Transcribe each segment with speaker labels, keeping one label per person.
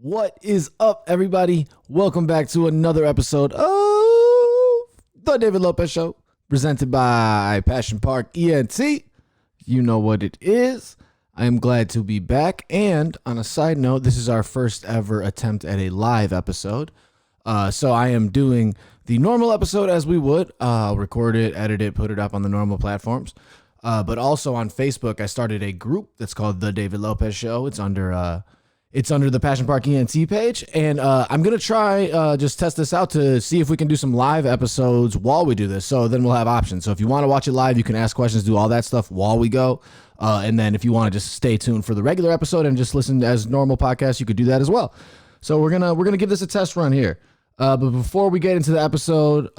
Speaker 1: What is up, everybody? Welcome back to another episode of The David Lopez Show, presented by Passion Park ENT. You know what it is. I am glad to be back. And on a side note, this is our first ever attempt at a live episode. So I am doing the normal episode as we would. I'll record it, edit it, put it up on the normal platforms. But also on Facebook, I started a group that's called The David Lopez Show. It's under the Passion Park ENT page, and I'm going to try just test this out to see if we can do some live episodes while we do this, so then we'll have options. So if you want to watch it live, you can ask questions, do all that stuff while we go, and then if you want to just stay tuned for the regular episode and just listen as normal podcasts, you could do that as well. So we're gonna give this a test run here. But before we get into the episode,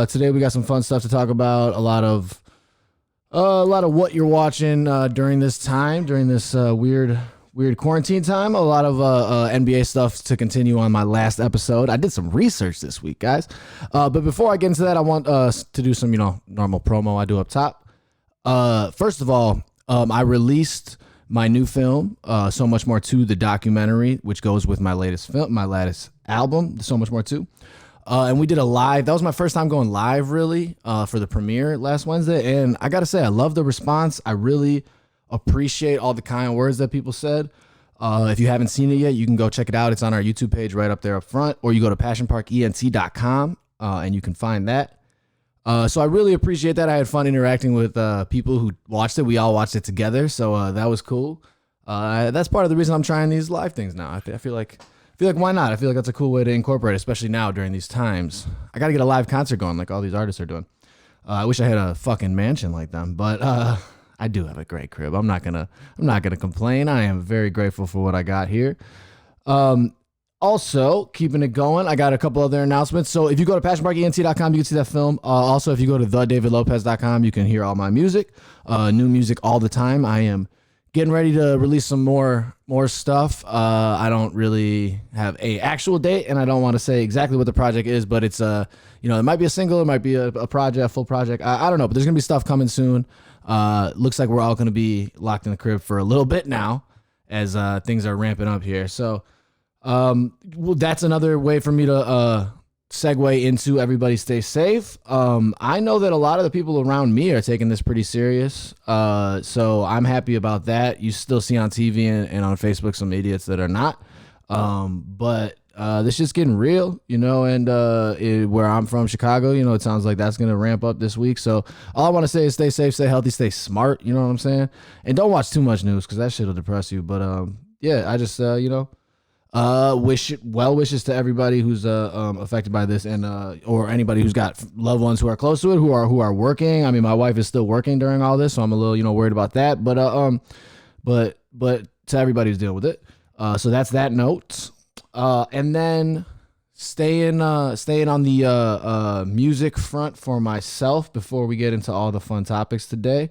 Speaker 1: today we got some fun stuff to talk about, a lot of what you're watching during this time, during this weird quarantine time. A lot of NBA stuff to continue on my last episode. I did some research this week, guys. But before I get into that, I want to do some, normal promo I do up top. First of all, I released my new film, So Much More 2, the documentary, which goes with my latest album, So Much More 2. And we did a live. That was my first time going live, really, for the premiere last Wednesday. And I got to say, I love the response. I really appreciate all the kind words that people said. If you haven't seen it yet, you can go check it out. It's on our YouTube page right up there up front, or you go to passionparkent.com and you can find that. So I really appreciate that. I had fun interacting with people who watched it. We all watched it together, so that was cool. That's part of the reason I'm trying these live things now. I feel like why not? I feel like that's a cool way to incorporate it, especially now during these times. I got to get a live concert going like all these artists are doing. I wish I had a fucking mansion like them, but I do have a great crib. I'm not gonna complain. I am very grateful for what I got here. Also, keeping it going, I got a couple other announcements. So if you go to passionparkent.com, you can see that film. Also, if you go to thedavidlopez.com, you can hear all my music. New music all the time. I am getting ready to release some more stuff. I don't really have a actual date, and I don't want to say exactly what the project is, but it's it might be a single, it might be a project, a full project. I don't know, but there's gonna be stuff coming soon. Looks like we're all going to be locked in the crib for a little bit now as things are ramping up here. So that's another way for me to segue into everybody stay safe. I know that a lot of the people around me are taking this pretty serious. So I'm happy about that. You still see on TV and on Facebook some idiots that are not. But this shit's getting real, and where I'm from, Chicago, it sounds like that's going to ramp up this week. So all I want to say is stay safe, stay healthy, stay smart. You know what I'm saying? And don't watch too much news because that shit will depress you. But yeah, I just, well wishes to everybody who's affected by this and or anybody who's got loved ones who are close to it, who are working. I mean, my wife is still working during all this, so I'm a little, worried about that. But to everybody who's dealing with it. So that's that note. And then staying on the music front for myself before we get into all the fun topics today.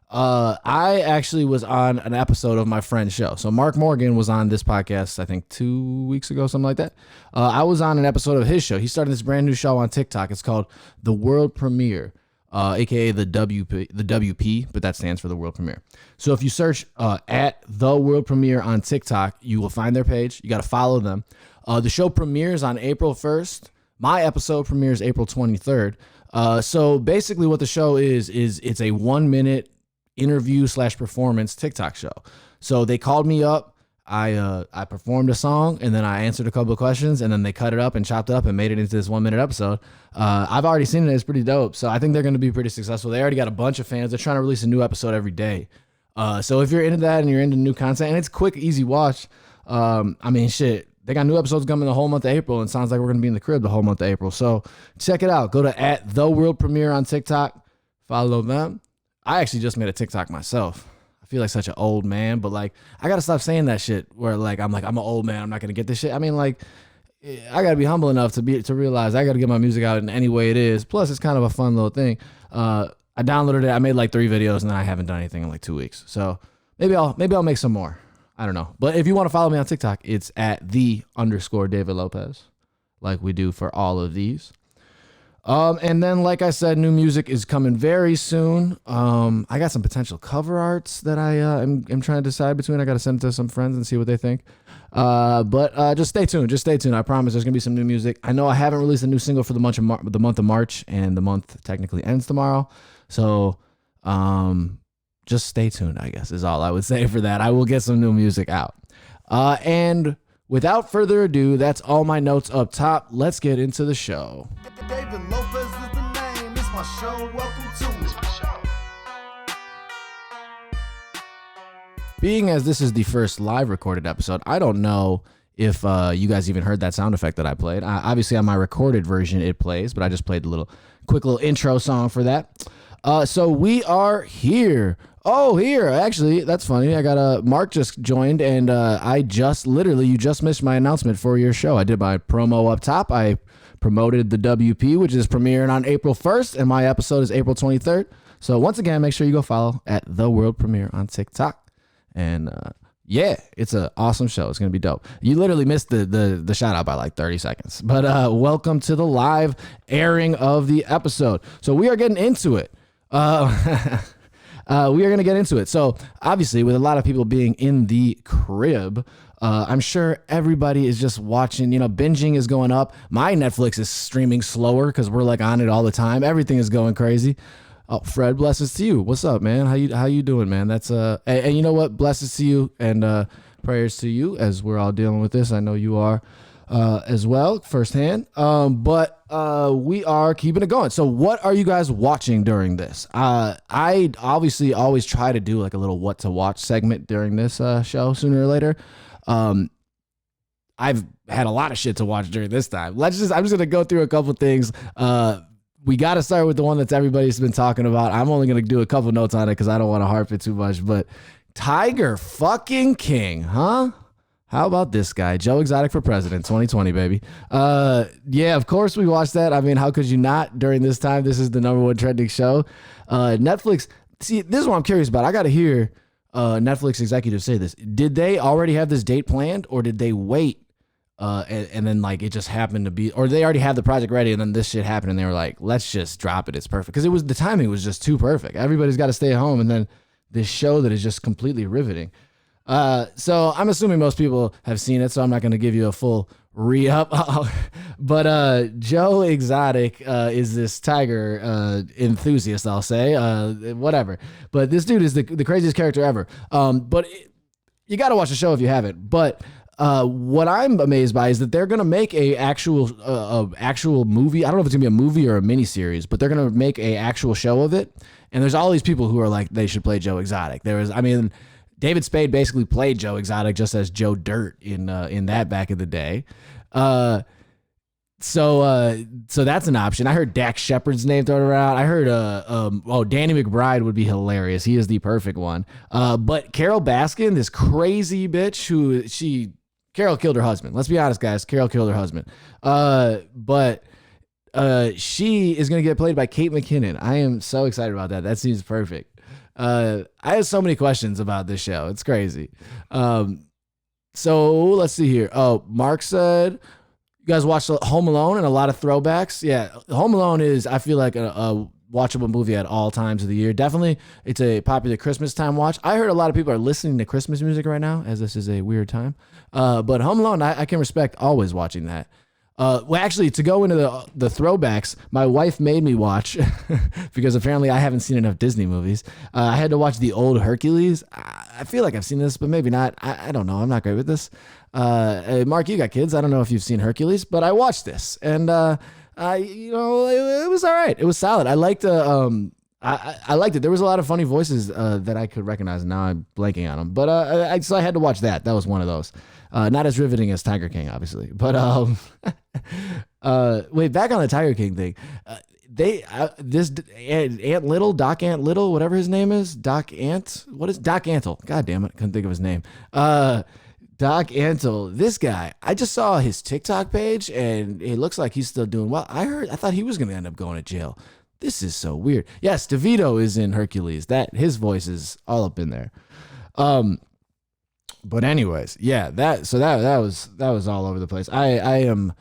Speaker 1: I actually was on an episode of my friend's show. So Mark Morgan was on this podcast, I think 2 weeks ago, something like that. I was on an episode of his show. He started this brand new show on TikTok. It's called The World Premiere, aka the WP, but that stands for The World Premiere. So if you search at The World Premiere on TikTok, you will find their page. You got to follow them. The show premieres on April 1st. My episode premieres April 23rd. So basically what the show is it's a 1 minute interview / performance TikTok show. So they called me up. I performed a song and then I answered a couple of questions and then they cut it up and chopped it up and made it into this 1 minute episode. I've already seen it. It's pretty dope. So I think they're going to be pretty successful. They already got a bunch of fans. They're trying to release a new episode every day. So if you're into that and you're into new content and it's quick, easy watch. Shit, they got new episodes coming the whole month of April and it sounds like we're going to be in the crib the whole month of April. So check it out. Go to at The World Premiere on TikTok. Follow them. I actually just made a TikTok myself. I feel like such an old man, but like I gotta stop saying that shit where I'm an old man, I'm not gonna get this shit. I mean, like I gotta be humble enough to realize I gotta get my music out in any way it is. Plus it's kind of a fun little thing. I downloaded it, I made like 3 videos and then I haven't done anything in like 2 weeks. So maybe I'll make some more. I don't know. But if you want to follow me on TikTok, it's at _David Lopez, like we do for all of these. And then, like I said, new music is coming very soon. I got some potential cover arts that I am trying to decide between. I got to send it to some friends and see what they think. But just stay tuned. Just stay tuned. I promise there's gonna be some new music. I know I haven't released a new single for the month of March, and the month technically ends tomorrow. So, just stay tuned, I guess, is all I would say for that. I will get some new music out. And without further ado, that's all my notes up top. Let's get into the show.
Speaker 2: David Lopez is the name. It's my show. Welcome to it.
Speaker 1: Being as this is the first live recorded episode, I don't know if you guys even heard that sound effect that I played. Obviously, on my recorded version, it plays, but I just played a quick little intro song for that. So we are here. Oh, here. Actually, that's funny. I got Mark just joined, and you just missed my announcement for your show. I did my promo up top. I promoted the WP, which is premiering on April 1st, and my episode is April 23rd. So once again, make sure you go follow at The World Premiere on TikTok. And yeah, it's an awesome show. It's going to be dope. You literally missed the shout out by like 30 seconds. But welcome to the live airing of the episode. So we are getting into it. We are going to get into it. So obviously, with a lot of people being in the crib, I'm sure everybody is just watching, binging is going up. My Netflix is streaming slower because we're like on it all the time. Everything is going crazy. Oh, Fred, blessings to you. What's up, man? How you doing, man? That's and you know what? Blessings to you and prayers to you as we're all dealing with this. I know you are as well, firsthand. But we are keeping it going. So what are you guys watching during this? I obviously always try to do like a little what to watch segment during this show sooner or later. I've had a lot of shit to watch during this time. I'm just gonna go through a couple things. We got to start with the one that everybody's been talking about. I'm only going to do a couple notes on it because I don't want to harp it too much. But Tiger fucking King, huh? How about this guy? Joe Exotic for president, 2020, baby. Yeah, of course we watched that. I mean, how could you not during this time? This is the #1 trending show. Netflix. See, this is what I'm curious about. I got to hear Netflix executives say this. Did they already have this date planned, or did they wait? And then like it just happened to be, or they already had the project ready and then this shit happened and they were like, let's just drop it. It's perfect. Cause the timing was just too perfect. Everybody's got to stay at home. And then this show that is just completely riveting. So I'm assuming most people have seen it, so I'm not going to give you a full re-up, but, Joe Exotic, is this tiger, enthusiast, I'll say, whatever, but this dude is the craziest character ever. You got to watch the show if you haven't, but what I'm amazed by is that they're going to make a actual movie. I don't know if it's gonna be a movie or a mini series, but they're going to make a actual show of it. And there's all these people who are like, they should play Joe Exotic. David Spade basically played Joe Exotic just as Joe Dirt in that back in the day. So that's an option. I heard Dax Shepard's name thrown around. I heard Danny McBride would be hilarious. He is the perfect one. But Carol Baskin, this crazy bitch Carol killed her husband. Let's be honest, guys. Carol killed her husband. But she is going to get played by Kate McKinnon. I am so excited about that. That seems perfect. I have so many questions about this show. It's crazy. So let's see here. Oh, Mark said, you guys watched Home Alone and a lot of throwbacks. Yeah, Home Alone is, I feel like, a watchable movie at all times of the year. Definitely, it's a popular Christmas time watch. I heard a lot of people are listening to Christmas music right now, as this is a weird time. But Home Alone, I can respect always watching that. Well, actually, to go into the throwbacks, my wife made me watch, because apparently I haven't seen enough Disney movies. I had to watch the old Hercules. I feel like I've seen this, but maybe not. I don't know. I'm not great with this. Mark, you got kids. I don't know if you've seen Hercules, but I watched this, and it was all right. It was solid. I liked I liked it. There was a lot of funny voices that I could recognize, and now I'm blanking on them. But so I had to watch that. That was one of those. Not as riveting as Tiger King, obviously. But wait, back on the Tiger King thing. This Doc Ant Little, whatever his name is, Doc Ant. What is Doc Antle? God damn it, couldn't think of his name. Doc Antle, this guy, I just saw his TikTok page and it looks like he's still doing well. I thought he was going to end up going to jail. This is so weird. Yes, DeVito is in Hercules. His voice is all up in there. But anyways, yeah, that was all over the place. I am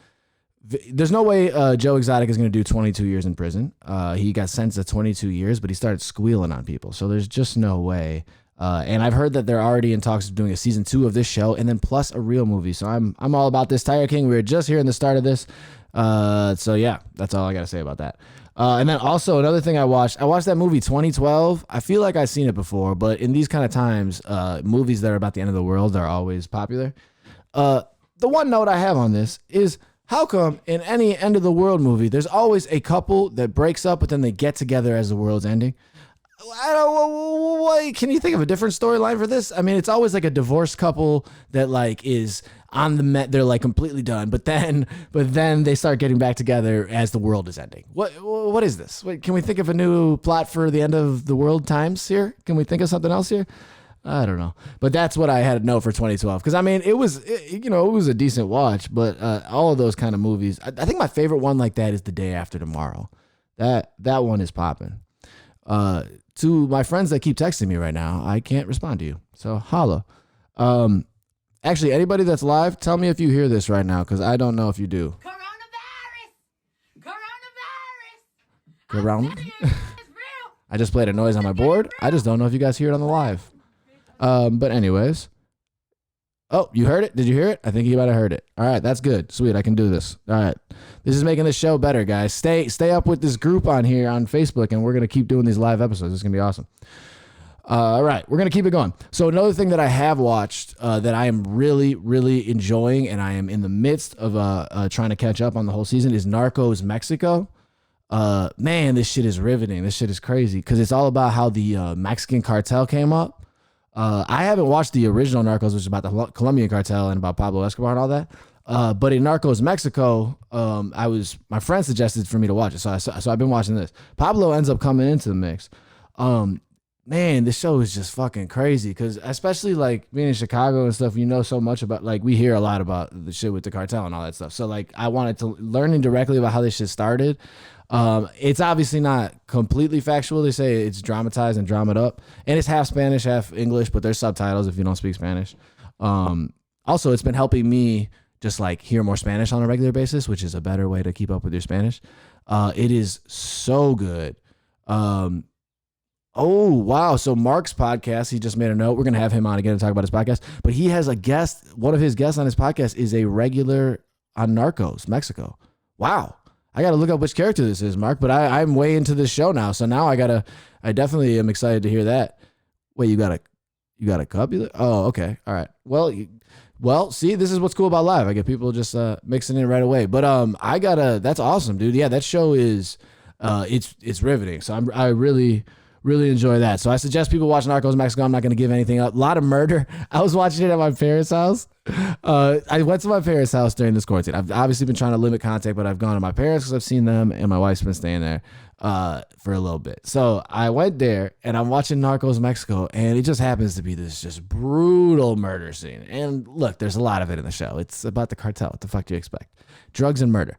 Speaker 1: there's no way Joe Exotic is going to do 22 years in prison. He got sentenced to 22 years, but he started squealing on people. So there's just no way. And I've heard that they're already in talks of doing a season 2 of this show, and then plus a real movie. So I'm all about this. Tiger King, we were just hearing the start of this. So yeah, that's all I got to say about that. And then also another thing I watched that movie 2012. I feel like I've seen it before, but in these kind of times, movies that are about the end of the world are always popular. The one note I have on this is, how come in any end of the world movie, there's always a couple that breaks up, but then they get together as the world's ending? I don't. What, can you think of a different storyline for this? I mean, it's always like a divorced couple that like is on the they're like completely done, but then they start getting back together as the world is ending. What is this? Can we think of a new plot for the end of the world times here? Can we think of something else here? I don't know, but that's what I had to know for 2012. Because I mean, it was a decent watch, but all of those kind of movies. I think my favorite one like that is The Day After Tomorrow. That one is popping. To my friends that keep texting me right now, I can't respond to you. So holla. Actually, anybody that's live, tell me if you hear this right now, because I don't know if you do. Coronavirus. I just played a noise on my board. I just don't know if you guys hear it on the live. But anyways. Oh, you heard it? Did you hear it? I think you might have heard it. All right, that's good. Sweet, I can do this. All right. This is making this show better, guys. Stay up with this group on here on Facebook, and we're going to keep doing these live episodes. It's going to be awesome. All right, we're going to keep it going. So another thing that I have watched that I am really, really enjoying, and I am in the midst of trying to catch up on the whole season, is Narcos Mexico. Man, this shit is riveting. This shit is crazy because it's all about how the Mexican cartel came up. I haven't watched the original Narcos, which is about the Colombian cartel and about Pablo Escobar and all that. But in Narcos Mexico, my friend suggested for me to watch it, so I've been watching this. Pablo ends up coming into the mix. Man, this show is just fucking crazy because especially like being in Chicago and stuff, so much about, like, we hear a lot about the shit with the cartel and all that stuff. So like I wanted to learning directly about how this shit started. It's obviously not completely factual. They say it's dramatized and dramaed up, and it's half Spanish, half English, but there's subtitles if you don't speak Spanish. Also, it's been helping me just like hear more Spanish on a regular basis, which is a better way to keep up with your Spanish. It is so good. Oh, wow. So Mark's podcast, he just made a note. We're going to have him on again to talk about his podcast, but he has a guest. One of his guests on his podcast is a regular on Narcos Mexico. Wow. I got to look up which character this is, Mark, but I'm way into this show now. So now I definitely am excited to hear that. Wait, you got a copy? Oh, okay. All right. Well, see, this is what's cool about live. I get people just mixing in right away. But that's awesome, dude. Yeah, that show is it's riveting. So I really enjoy that. So I suggest people watch Narcos Mexico. I'm not going to give anything up. A lot of murder. I was watching it at my parents' house. I went to my parents' house during this quarantine. I've obviously been trying to limit contact, but I've gone to my parents because I've seen them, and my wife's been staying there for a little bit. So I went there, and I'm watching Narcos Mexico, and it just happens to be this just brutal murder scene. And look, there's a lot of it in the show. It's about the cartel. What the fuck do you expect? Drugs and murder.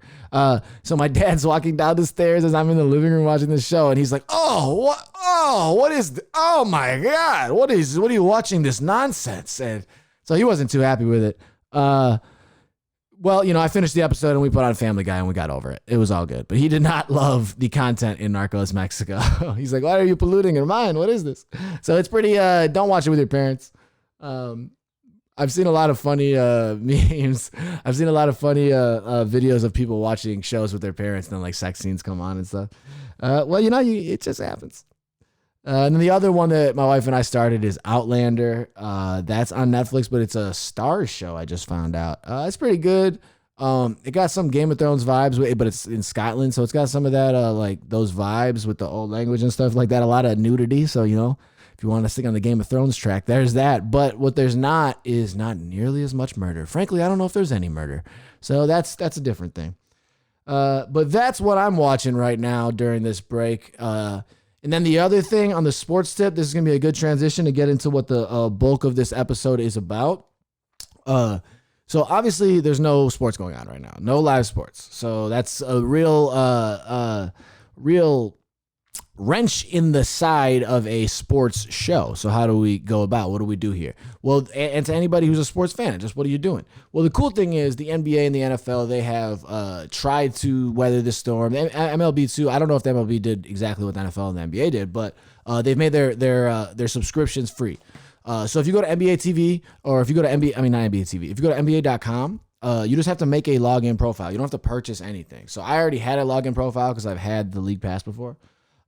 Speaker 1: So my dad's walking down the stairs as I'm in the living room watching this show, and he's like, what is oh my God, what are you watching this nonsense? And so he wasn't too happy with it. Well, I finished the episode and we put on Family Guy and we got over it. It was all good. But he did not love the content in Narcos Mexico. He's like, why are you polluting your mind? What is this? So it's pretty, don't watch it with your parents. I've seen a lot of funny memes. I've seen a lot of funny videos of people watching shows with their parents and then like sex scenes come on and stuff. It just happens. And then the other one that my wife and I started is Outlander. That's on Netflix, but it's a Starz show. I just found out. It's pretty good. It got some Game of Thrones vibes, but it's in Scotland, so it's got some of that like those vibes with the old language and stuff like that. A lot of nudity, so if you want to stick on the Game of Thrones track, there's that. But what there's not is not nearly as much murder. Frankly, I don't know if there's any murder, so that's a different thing. But that's what I'm watching right now during this break. And then the other thing on the sports tip, this is going to be a good transition to get into what the bulk of this episode is about. So obviously there's no sports going on right now, no live sports. So that's a real wrench in the side of a sports show. So how do we go about? What do we do here? Well, and to anybody who's a sports fan, just what are you doing? Well, the cool thing is the NBA and the NFL, they have tried to weather the storm. MLB too. I don't know if the MLB did exactly what the NFL and the NBA did, but they've made their subscriptions free. So if you go to NBA TV or if you go to not NBA TV, if you go to NBA.com, you just have to make a login profile. You don't have to purchase anything. So I already had a login profile because I've had the league pass before.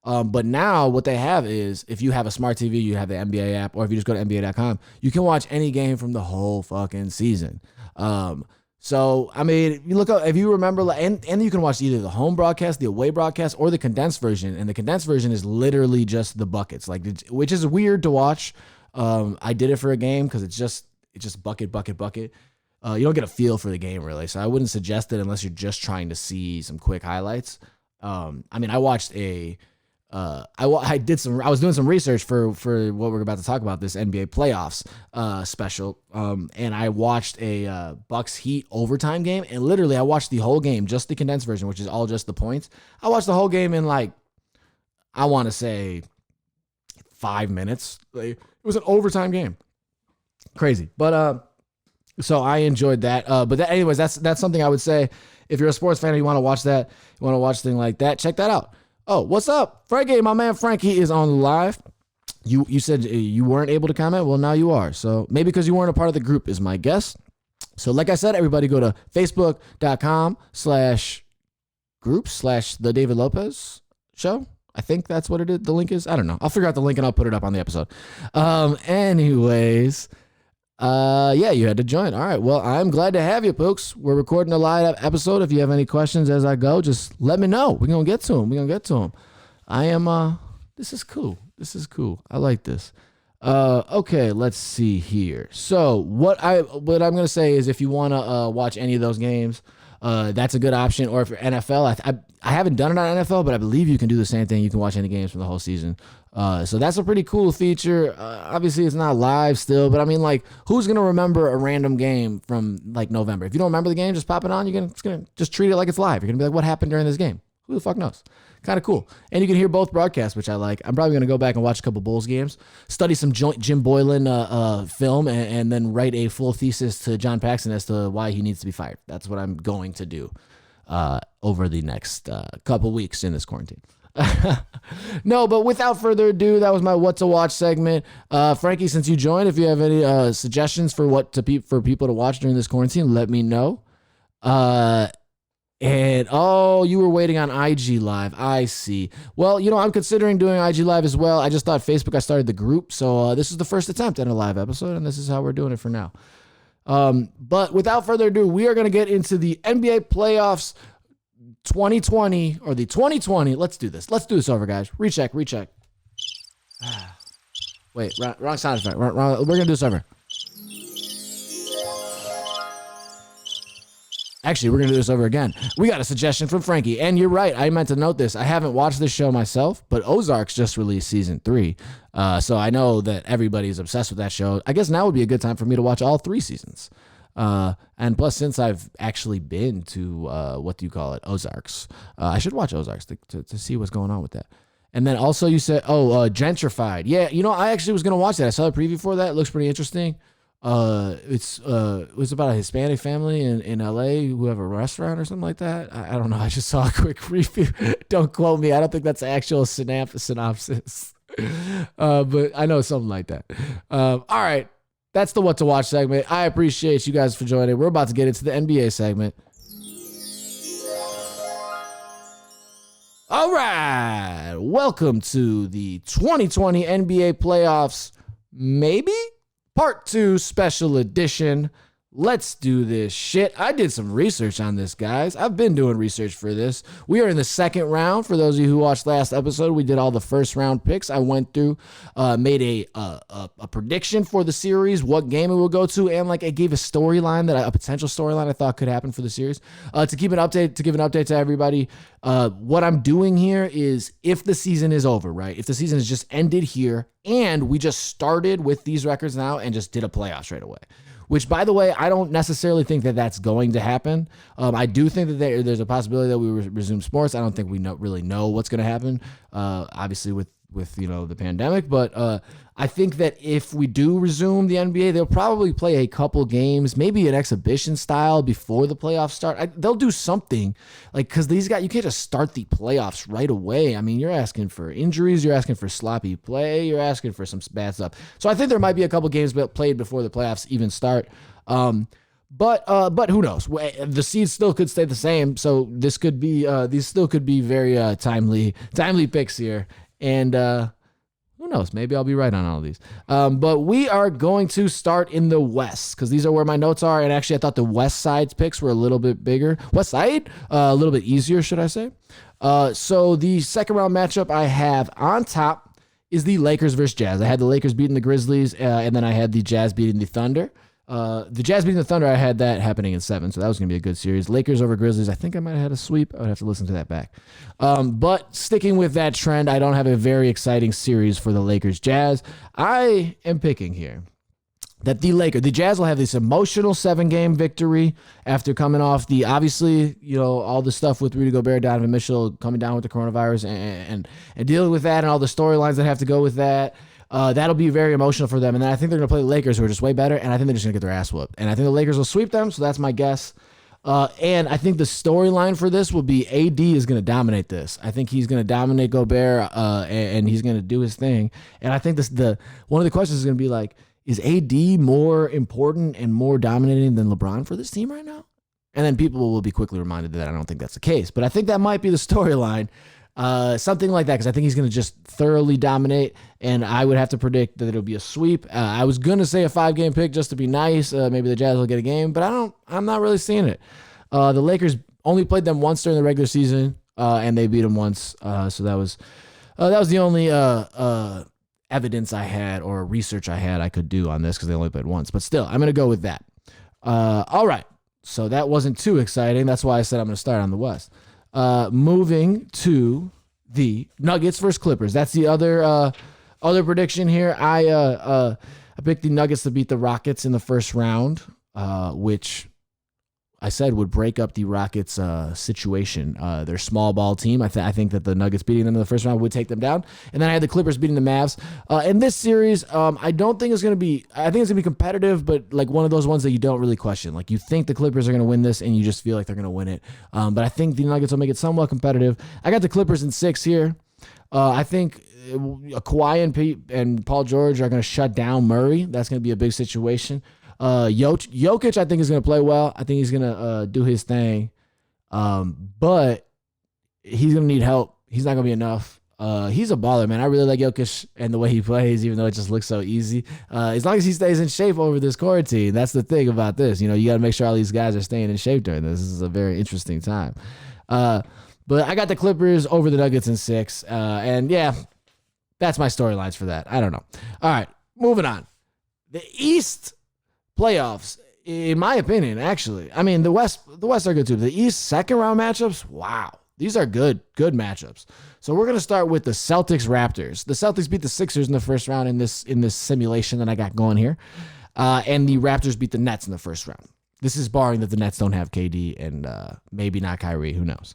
Speaker 1: But now what they have is if you have a smart TV, you have the NBA app, or if you just go to NBA.com, you can watch any game from the whole fucking season. So, I mean, you look up, if you remember, and you can watch either the home broadcast, the away broadcast, or the condensed version. And the condensed version is literally just the buckets, which is weird to watch. I did it for a game because it's just bucket. You don't get a feel for the game really. So I wouldn't suggest it unless you're just trying to see some quick highlights. I watched I was doing some research for what we're about to talk about, this NBA playoffs special, and I watched a Bucks Heat overtime game, and literally I watched the whole game, just the condensed version, which is all just the points. I watched the whole game in I want to say 5 minutes. It was an overtime game, crazy. But so I enjoyed that. Anyways, that's something I would say if you're a sports fan and you want to watch that, you want to watch a thing like that, check that out. Oh, what's up? Frankie, my man Frankie is on the live. You said you weren't able to comment. Well, now you are. So maybe because you weren't a part of the group is my guess. So like I said, everybody go to facebook.com/group/The David Lopez Show. I think that's what it is. The link is. I don't know. I'll figure out the link and I'll put it up on the episode. Anyways. Yeah, you had to join. All right. Well, I'm glad to have you, folks. We're recording a live episode. If you have any questions as I go, just let me know. We're going to get to them. I am, this is cool. I like this. Okay, let's see here. So what I'm going to say is if you want to watch any of those games, that's a good option. Or if you're NFL, I haven't done it on NFL, but I believe you can do the same thing. You can watch any games from the whole season. So that's a pretty cool feature. Obviously it's not live still, but I mean, who's going to remember a random game from November? If you don't remember the game, just pop it on. You're going to just treat it like it's live. You're going to be like, what happened during this game? Who the fuck knows? Kind of cool. And you can hear both broadcasts, which I like. I'm probably going to go back and watch a couple Bulls games, study some Jim Boylan film, and then write a full thesis to John Paxson as to why he needs to be fired. That's what I'm going to do over the next couple weeks in this quarantine. No, but without further ado, that was my What to Watch segment. Frankie, since you joined, if you have any suggestions for for people to watch during this quarantine, let me know. And you were waiting on IG Live. I see. Well, I'm considering doing IG Live as well. I just thought Facebook, I started the group. So this is the first attempt at a live episode, and this is how we're doing it for now. But without further ado, we are going to get into the NBA playoffs 2020 or the 2020. Let's do this. Let's do this over, guys. Recheck. Wait, wrong sound effect. We're going to do this over. Actually, we're going to do this over again. We got a suggestion from Frankie. And you're right. I meant to note this. I haven't watched this show myself, but Ozark's just released season 3. So I know that everybody's obsessed with that show. I guess now would be a good time for me to watch all 3 seasons. And plus, since I've actually been to, Ozarks, I should watch Ozarks to see what's going on with that. And then also you said, Gentrified. Yeah, I actually was going to watch that. I saw a preview for that. It looks pretty interesting. It was about a Hispanic family in LA who have a restaurant or something like that. I don't know. I just saw a quick review. Don't quote me. I don't think that's the actual synopsis. But I know something like that. All right. That's the What to Watch segment. I appreciate you guys for joining. We're about to get into the NBA segment. All right. Welcome to the 2020 NBA playoffs. Maybe? Part 2 special edition. Let's do this shit. I did some research on this, guys. I've been doing research for this. We are in the second round. For those of you who watched last episode, we did all the first round picks. I went through, made a prediction for the series, what game it will go to, and I gave a storyline a potential storyline I thought could happen for the series. To give an update to everybody, what I'm doing here is if the season is over, right? If the season has just ended here and we just started with these records now and just did a playoff straight away. which, by the way, I don't necessarily think that that's going to happen. I do think that there's a possibility that we resume sports. I don't think we really know what's going to happen, obviously, with the pandemic. But I think that if we do resume the NBA, they'll probably play a couple games, maybe an exhibition style before the playoffs start. They'll do something, because these guys, you can't just start the playoffs right away. I mean, you're asking for injuries, you're asking for sloppy play, you're asking for some bad stuff. So I think there might be a couple games played before the playoffs even start. But who knows? The seeds still could stay the same, so this could be these still could be very timely picks here. And who knows? Maybe I'll be right on all of these. But we are going to start in the West, because these are where my notes are. And actually, I thought the West side's picks were a little bit bigger. West side, a little bit easier, should I say? So the second round matchup I have on top is the Lakers versus Jazz. I had the Lakers beating the Grizzlies, and then I had the Jazz beating the Thunder. The Jazz beating the Thunder, I had that happening in 7, so that was going to be a good series. Lakers over Grizzlies, I think I might have had a sweep. I would have to listen to that back. But sticking with that trend, I don't have a very exciting series for the Lakers Jazz. I am picking here that the Jazz will have this emotional 7-game victory after coming off obviously, all the stuff with Rudy Gobert, Donovan Mitchell coming down with the coronavirus and dealing with that and all the storylines that have to go with that. That'll be very emotional for them. And then I think they're going to play the Lakers, who are just way better, and I think they're just going to get their ass whooped. And I think the Lakers will sweep them, so that's my guess. And I think the storyline for this will be AD is going to dominate this. I think he's going to dominate Gobert, and he's going to do his thing. And I think one of the questions is going to be like, is AD more important and more dominating than LeBron for this team right now? And then people will be quickly reminded that I don't think that's the case. But I think that might be the storyline. Something like that, because I think he's going to just thoroughly dominate, and I would have to predict that it'll be a sweep. I was going to say a 5-game pick just to be nice. Maybe the Jazz will get a game, but I'm not really seeing it. The Lakers only played them once during the regular season, and they beat them once. So that was the only evidence I had or research I could do on this, because they only played once. But still, I'm going to go with that. All right. So that wasn't too exciting. That's why I said I'm going to start on the West. Moving to the Nuggets versus Clippers. That's the other prediction here. I picked the Nuggets to beat the Rockets in the first round, which I said would break up the Rockets situation. Their small ball team. I think that the Nuggets beating them in the first round would take them down. And then I had the Clippers beating the Mavs. In this series, I don't think it's going to be, I think it's going to be competitive, but like one of those ones that you don't really question. Like you think the Clippers are going to win this and you just feel like they're going to win it. But I think the Nuggets will make it somewhat competitive. I got the Clippers in 6 here. I think Kawhi and Paul George are going to shut down Murray. That's going to be a big situation. Jokic, I think, is going to play well. I think he's going to do his thing. But he's going to need help. He's not going to be enough. He's a baller, man. I really like Jokic and the way he plays, even though it just looks so ezy. As long as he stays in shape over this quarantine, that's the thing about this. You got to make sure all these guys are staying in shape during this. This is a very interesting time. But I got the Clippers over the Nuggets in 6. And yeah, that's my storylines for that. I don't know. All right, moving on. The East playoffs, in my opinion, actually. I mean, the West are good too. The East second round matchups, wow. These are good matchups. So we're going to start with the Celtics Raptors. The Celtics beat the Sixers in the first round in this simulation that I got going here. And the Raptors beat the Nets in the first round. This is barring that the Nets don't have KD and maybe not Kyrie. Who knows?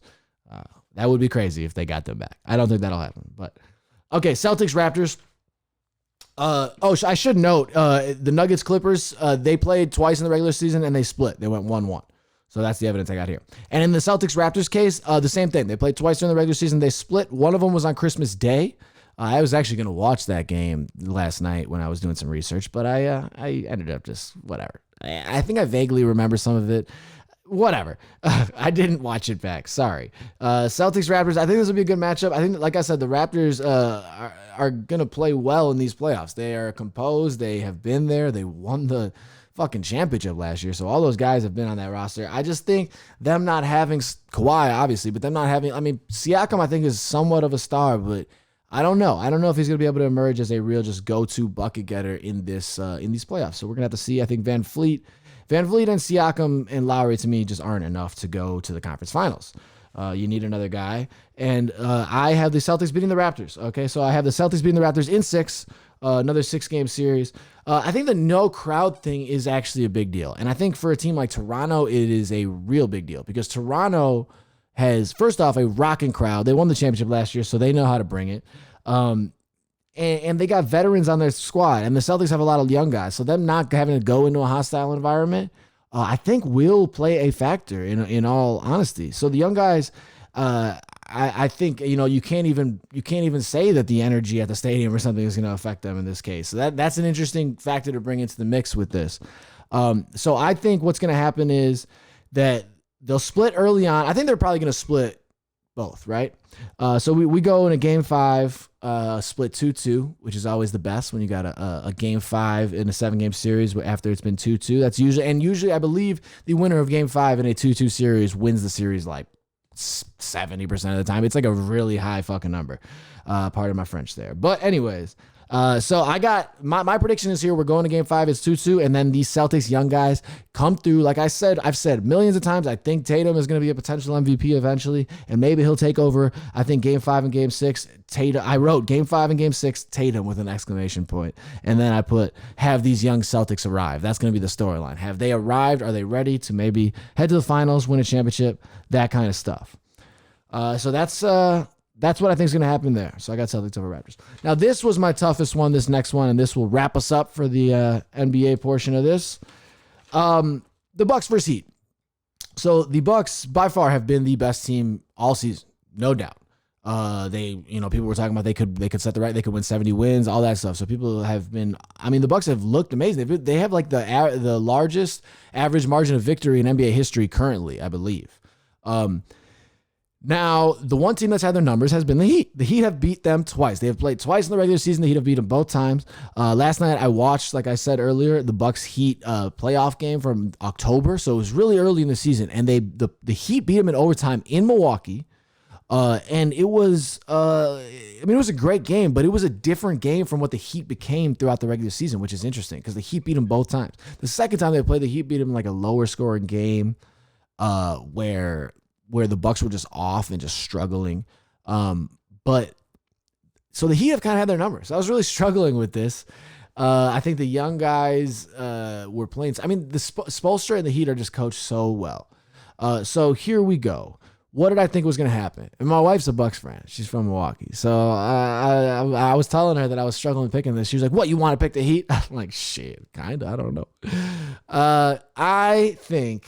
Speaker 1: That would be crazy if they got them back. I don't think that'll happen. But okay, Celtics Raptors. I should note, the Nuggets Clippers, they played twice in the regular season and they split. They went 1-1. So that's the evidence I got here. And in the Celtics Raptors case, the same thing. They played twice during the regular season. They split. One of them was on Christmas Day. I was actually going to watch that game last night when I was doing some research, but I ended up just whatever. I think I vaguely remember some of it. Whatever. I didn't watch it back. Sorry. Celtics Raptors. I think this will be a good matchup. I think, like I said, the Raptors are going to play well in these playoffs. They are composed. They have been there. They won the fucking championship last year. So all those guys have been on that roster. I just think them not having Kawhi, obviously, but them not having, Siakam, I think, is somewhat of a star, but I don't know. I don't know if he's going to be able to emerge as a real just go-to bucket getter in these playoffs. So we're going to have to see. I think Van Vliet and Siakam and Lowry, to me, just aren't enough to go to the conference finals. You need another guy. And I have the Celtics beating the Raptors. Okay, so I have the Celtics beating the Raptors in 6. another 6-game series. I think the no crowd thing is actually a big deal. And I think for a team like Toronto, it is a real big deal because Toronto has, first off, a rocking crowd. They won the championship last year, so they know how to bring it. And they got veterans on their squad, and the Celtics have a lot of young guys. So them not having to go into a hostile environment, I think will play a factor in all honesty. So the young guys, I think you can't even say that the energy at the stadium or something is going to affect them in this case. So that's an interesting factor to bring into the mix with this. So I think what's going to happen is that they'll split early on. I think they're probably going to split both, right? So we go in a game 5, split 2-2, which is always the best when you got a game 5 in a 7-game series after it's been 2-2. That's usually I believe the winner of game 5 in a 2-2 series wins the series like 70% of the time. It's like a really high fucking number. Pardon my French there. But anyways, so I got my prediction is here. We're going to game 5. It's 2-2. And then these Celtics young guys come through. Like I've said millions of times, I think Tatum is going to be a potential MVP eventually. And maybe he'll take over. I think game 5 and game 6, Tatum. I wrote game 5 and game 6, Tatum with an exclamation point. And then I put, have these young Celtics arrive. That's going to be the storyline. Have they arrived? Are they ready to maybe head to the finals, win a championship? That kind of stuff. So that's what I think is going to happen there. So I got Celtics over Raptors. Now, this was my toughest one, this next one, and this will wrap us up for the NBA portion of this. The Bucks versus Heat. So the Bucks, by far, have been the best team all season, no doubt. People were talking about they could set the right, they could win 70 wins, all that stuff. So people have been, the Bucks have looked amazing. They have like the largest average margin of victory in NBA history currently, I believe. Now, the one team that's had their numbers has been the Heat. The Heat have beat them twice. They have played twice in the regular season. The Heat have beat them both times. Last night, I watched, like I said earlier, the Bucks-Heat playoff game from October. So it was really early in the season. And the Heat beat them in overtime in Milwaukee. And it was, it was a great game, but it was a different game from what the Heat became throughout the regular season, which is interesting because the Heat beat them both times. The second time they played, the Heat beat them in like a lower scoring game where the Bucks were just off and just struggling. But so the Heat have kind of had their numbers. I was really struggling with this. I think the young guys were playing. The Spoelstra and the Heat are just coached so well. So here we go. What did I think was going to happen? And my wife's a Bucks fan. She's from Milwaukee. So I was telling her that I was struggling picking this. She was like, what, you want to pick the Heat? I'm like, shit, kind of. I don't know. I think...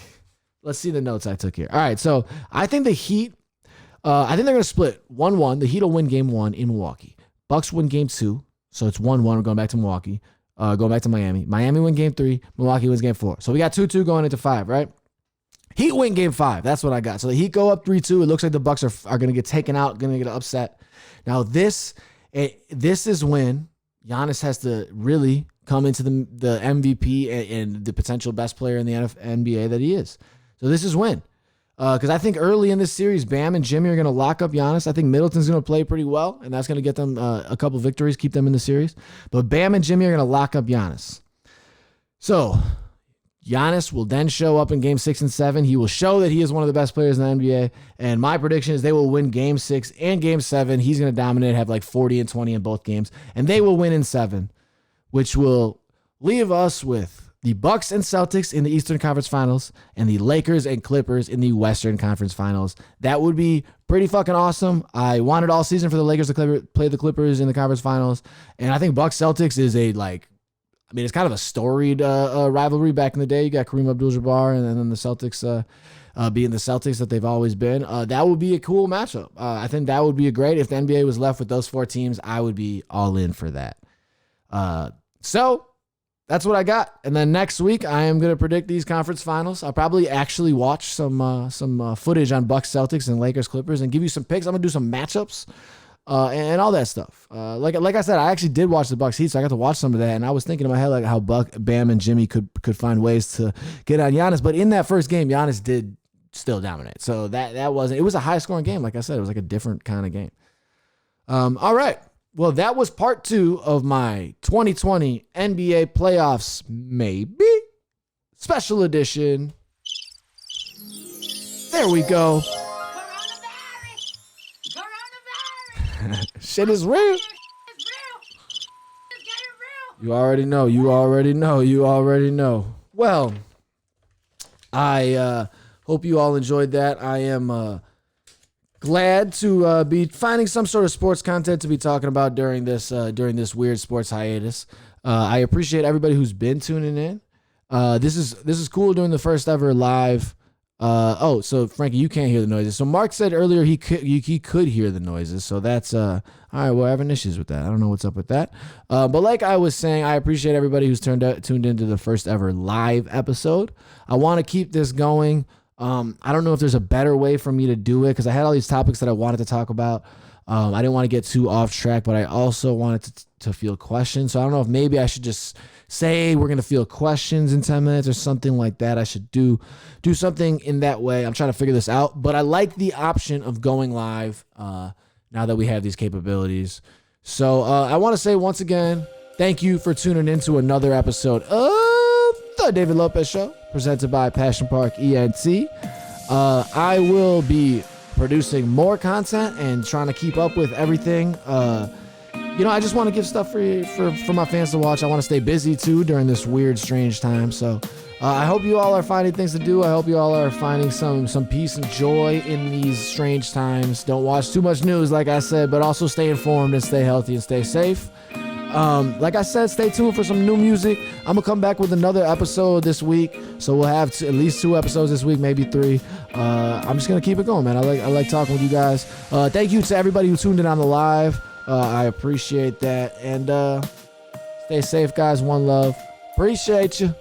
Speaker 1: Let's see the notes I took here. All right, so I think the Heat, I think they're going to split 1-1. The Heat will win game 1 in Milwaukee. Bucks win game 2, so it's 1-1. We're going back to Milwaukee, going back to Miami. Miami win game 3. Milwaukee wins game 4. So we got 2-2 going into 5, right? Heat win game 5. That's what I got. So the Heat go up 3-2. It looks like the Bucks are going to get taken out, going to get upset. Now this is when Giannis has to really come into the MVP and the potential best player in the NBA that he is. So this is when. Because I think early in this series, Bam and Jimmy are going to lock up Giannis. I think Middleton's going to play pretty well, and that's going to get them a couple victories, keep them in the series. But Bam and Jimmy are going to lock up Giannis. So Giannis will then show up in game 6 and 7. He will show that he is one of the best players in the NBA. And my prediction is they will win game 6 and game 7. He's going to dominate, have like 40 and 20 in both games. And they will win in 7, which will leave us with the Bucks and Celtics in the Eastern Conference Finals and the Lakers and Clippers in the Western Conference Finals. That would be pretty fucking awesome. I wanted all season for the Lakers to play the Clippers in the Conference Finals. And I think Bucks Celtics is it's kind of a storied rivalry back in the day. You got Kareem Abdul-Jabbar and then the Celtics being the Celtics that they've always been. That would be a cool matchup. I think that would be a great. If the NBA was left with those 4 teams, I would be all in for that. So that's what I got. And then next week, I am going to predict these conference finals. I'll probably actually watch some footage on Bucks Celtics and Lakers Clippers and give you some picks. I'm going to do some matchups and all that stuff. Like I said, I actually did watch the Bucks Heat, so I got to watch some of that. And I was thinking in my head like how Bam and Jimmy could find ways to get on Giannis. But in that first game, Giannis did still dominate. So that wasn't. It was a high scoring game. Like I said, it was like a different kind of game. All right. Well, that was part 2 of my 2020 NBA playoffs, maybe special edition. There we go.
Speaker 3: Coronavirus!
Speaker 1: Shit is real.
Speaker 3: It's real. Just get
Speaker 1: You already know. You already know. You already know. Well, I hope you all enjoyed that. I am glad to be finding some sort of sports content to be talking about during this weird sports hiatus. I appreciate everybody who's been tuning in. This is cool doing the first ever live. So Frankie, you can't hear the noises. So Mark said earlier he could hear the noises. So that's all right. We're having issues with that. I don't know what's up with that. But like I was saying, I appreciate everybody who's tuned into the first ever live episode. I want to keep this going. I don't know if there's a better way for me to do it because I had all these topics that I wanted to talk about. I didn't want to get too off track, but I also wanted to field questions. So I don't know if maybe I should just say we're going to field questions in 10 minutes or something like that. I should do something in that way. I'm trying to figure this out, but I like the option of going live now that we have these capabilities. So I want to say once again, thank you for tuning into another episode of The David Lopez Show, presented by Passion Park ENT. I will be producing more content and trying to keep up with everything. I just want to give stuff for my fans to watch. I want to stay busy too during this weird, strange time. So I hope you all are finding things to do. I hope you all are finding some peace and joy in these strange times. Don't watch too much news, like I said, but also stay informed and stay healthy and stay safe. Like I said, stay tuned for some new music. I'm gonna come back with another episode this week, so we'll have at least 2 episodes this week, maybe 3. I'm just gonna keep it going, man. I like talking with you guys. Thank you to everybody who tuned in on the live. I appreciate that, and stay safe, guys. One love. Appreciate you.